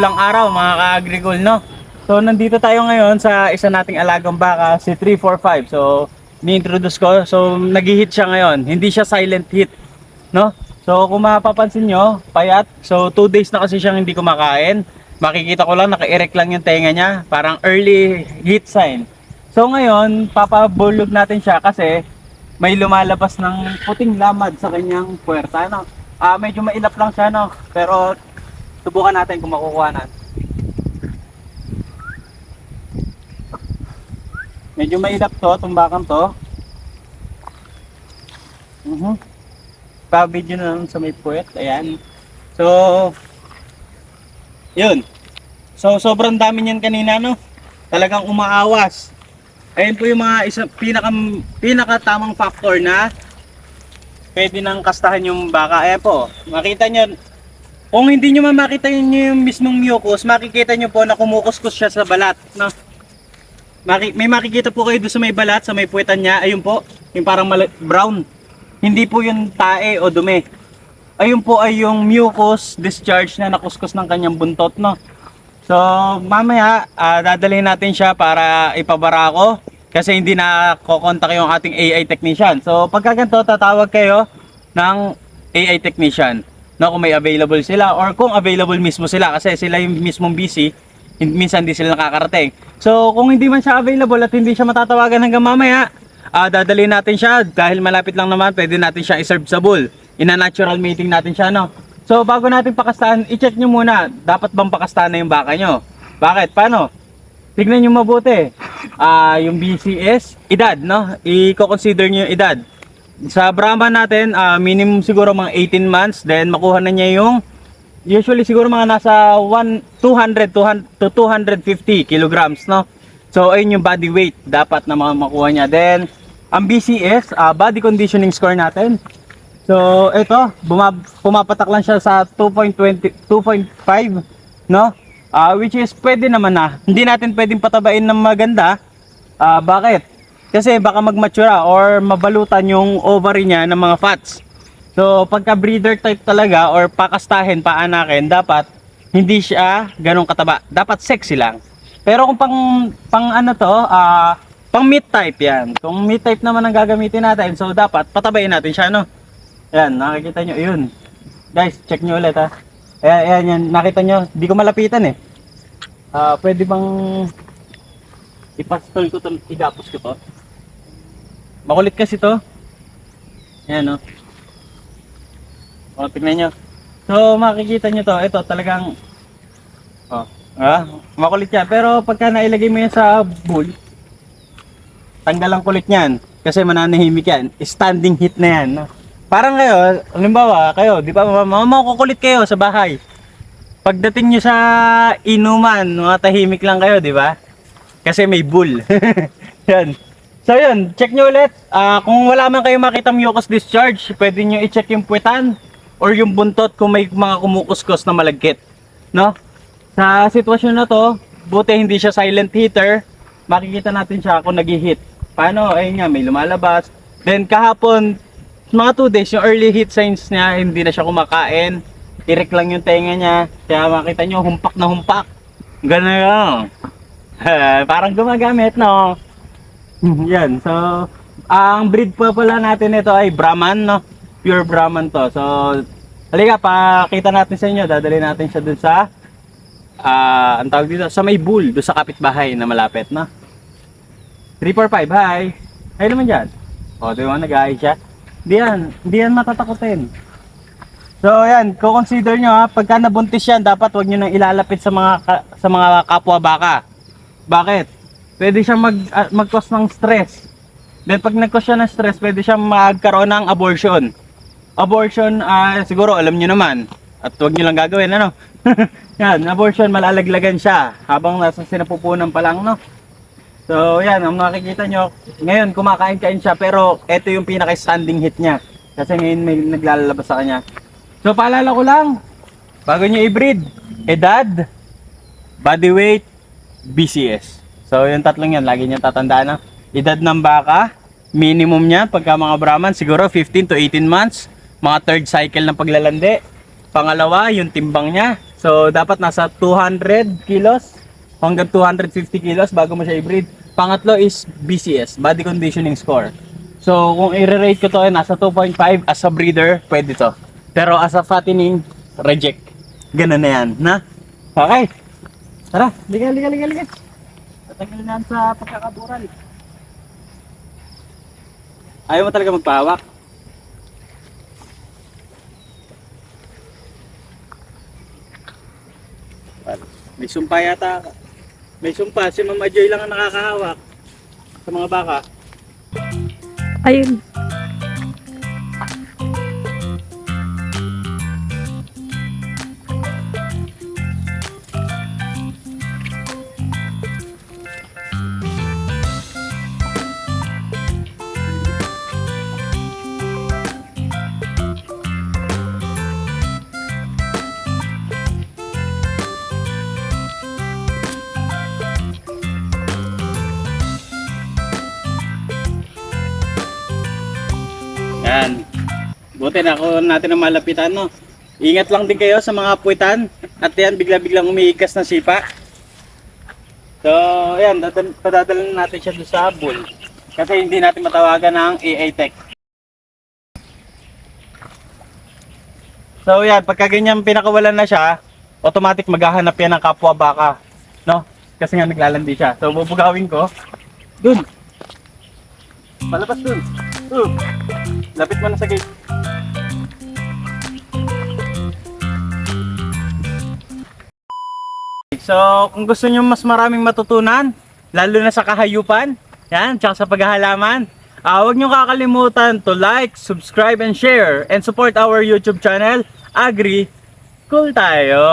mapagpalang araw mga ka-agricol, no? So nandito tayo ngayon sa isa nating alagang baka, si 345. So ni-introduce ko. So nag-hit siya ngayon. Hindi siya silent hit, no? So kung mapapansin nyo, payat. So 2 days na kasi siyang hindi kumakain. Makikita ko lang, naka-erect lang yung tenga niya. Parang early heat sign. So ngayon, papabulog natin siya kasi may lumalabas ng puting lamad sa kanyang puwerta, no? Medyo mailap lang siya, no? Pero subukan natin kung makukuha natin. Medyo mailap to, tumbakan to. Pa-video na lang sa may puwet, ayan. So, yun. So, sobrang dami niyan kanina, no? Talagang umaawas. Ayun po yung mga pinaka tamang factor na pwede nang kastahan yung baka. Ayan po, makita nyo. Kung hindi nyo makita nyo yung mismong mucus, makikita nyo po na kumukuskus siya sa balat, no? May makikita po kayo doon sa may balat, sa may puwetan niya. Ayun po, yung parang brown. Hindi po yung tae o dumi. Ayun po ay yung mucus discharge na nakuskus ng kanyang buntot, no? So, mamaya, dadalhin natin siya para ipabara ko. Kasi hindi na kukontak yung ating AI technician. So, pagka ganito, tatawag kayo ng AI technician. No, kung may available sila or kung available mismo sila kasi sila yung mismong busy, minsan hindi sila nakakarating. So kung hindi man siya available at hindi siya matatawagan hanggang mamaya, dadalhin natin siya dahil malapit lang naman, pwede natin siya i-serve sa bull. Ina-natural mating natin siya, no? So bago natin pakastahan, i-check nyo muna, dapat bang pakastahan na yung baka nyo? Bakit? Paano? Tignan nyo mabuti. Yung BCS, edad, no? I-consider nyo yung edad. Sa Brahman natin, minimum siguro mga 18 months, then makuha na niya yung usually siguro mga nasa 200 to 250 kilograms, no? So ayun yung body weight dapat na makuha niya. Then ang BCS, body conditioning score natin. So ito, pumapatak lang siya sa 2.5, no? Which is pwede naman na. Hindi natin pwedeng patabain ng maganda. Bakit? Kasi baka magmatura or mabalutan yung ovary niya ng mga fats. So pagka breeder type talaga or pakastahin, paanakin, dapat hindi siya ganong kataba. Dapat sexy lang. Pero kung pang ano to, pang meat type yan. Kung meat type naman ang gagamitin natin, so dapat patabain natin siya, no? Yan, nakikita nyo, yun. Guys, check nyo ulit, ha. Ayan, yan, nakita nyo, di ko malapitan eh. Pwede bang ipastol ko to, igapos ko to? Makulit kasi to. Ayan, no? O, tignan nyo. So, makikita nyo to. Ito, talagang makulit yan. Pero, pagka nailagay mo yan sa bull, tanggal ang kulit yan. Kasi mananahimik yan. Standing hit na yan, no? Parang kayo, halimbawa, kayo, di ba, makukulit kayo sa bahay. Pagdating nyo sa inuman, mga tahimik lang kayo, di ba? Kasi may bull. Yan. So yun, check nyo ulit. Kung wala man kayo makita mucus discharge, pwede nyo i-check yung puwetan or yung buntot kung may mga kumukuskus na malagkit, no? Sa sitwasyon na to, buti hindi siya silent hitter, makikita natin siya kung nag-hit. Paano? Ayun nga, may lumalabas. Then kahapon, mga 2 days, yung early hit signs niya, hindi na siya kumakain. Irek lang yung tenga niya. Kaya makita nyo, humpak na humpak. Ganun lang. Parang gumagamit, no? Yan, so ang breed pa pala natin ito ay Brahman, no? Pure Brahman to. So halika, pakita natin sa inyo. Dadalhin natin siya dun sa ang tawag dito, sa may bull, dun sa kapitbahay na malapit, no? 345, hi. Hi naman dyan. O, di ba, nag-hi siya. Hindi yan matatakotin. So yan, consider nyo, ha, pagka nabuntis yan, dapat wag nyo nang ilalapit sa mga kapwa baka. Bakit? Pwede siyang mag-cause ng stress. Then pag nag-cause siya ng stress, pwede siyang magkaroon ng abortion. Abortion, siguro alam niyo naman. At huwag niyo lang gagawin, ano? Yan, abortion, malalaglagan siya habang nasa sinapupunan pa lang, no? So yan, ang makikita nyo, ngayon kumakain-kain siya, pero ito yung pinaka-standing hit niya. Kasi ngayon may naglalabas sa kanya. So paalala ko lang, bago nyo i-breed, edad, body weight, BCS. So yung tatlong yan, lagi nyo tatandaan, na edad ng baka, minimum niya pagka mga Brahman, siguro 15 to 18 months, mga third cycle ng paglalandi. Pangalawa, yung timbang niya, So, dapat nasa 200 kilos hanggang 250 kilos bago mo siya i-breed. Pangatlo is BCS, Body Conditioning Score. So, kung i-rate ko to, nasa 2.5 as a breeder, pwede to. Pero as a fattening, reject. Ganun na yan, na? Okay. Tara, liga. Tatanggalin na sa pagkakabural. Ayaw mo talaga magpahawak? May sumpa yata. May sumpa. Si Mama Joy lang ang nakakahawak sa mga baka. Ayun. Yan. Buti na ako natin ang malapitan, no? Ingat lang din kayo sa mga puwitan. At yan, bigla-biglang umiikas na sipa. So, yan. Padadalan natin siya doon sa bull. Kasi hindi natin matawagan ng AA Tech. So, yan. Pagka ganyan pinakawalan na siya, automatic maghahanap yan ng kapwa baka. No? Kasi nga naglalandi siya. So, bubugawin ko. Dun. Palabas dun. Lapit mo na sa gate. So, kung gusto nyo mas maraming matutunan, lalo na sa kahayupan, yan, tsaka sa paghahalaman, huwag nyo kakalimutan to like, subscribe, and share, and support our YouTube channel, Agri Cool Tayo!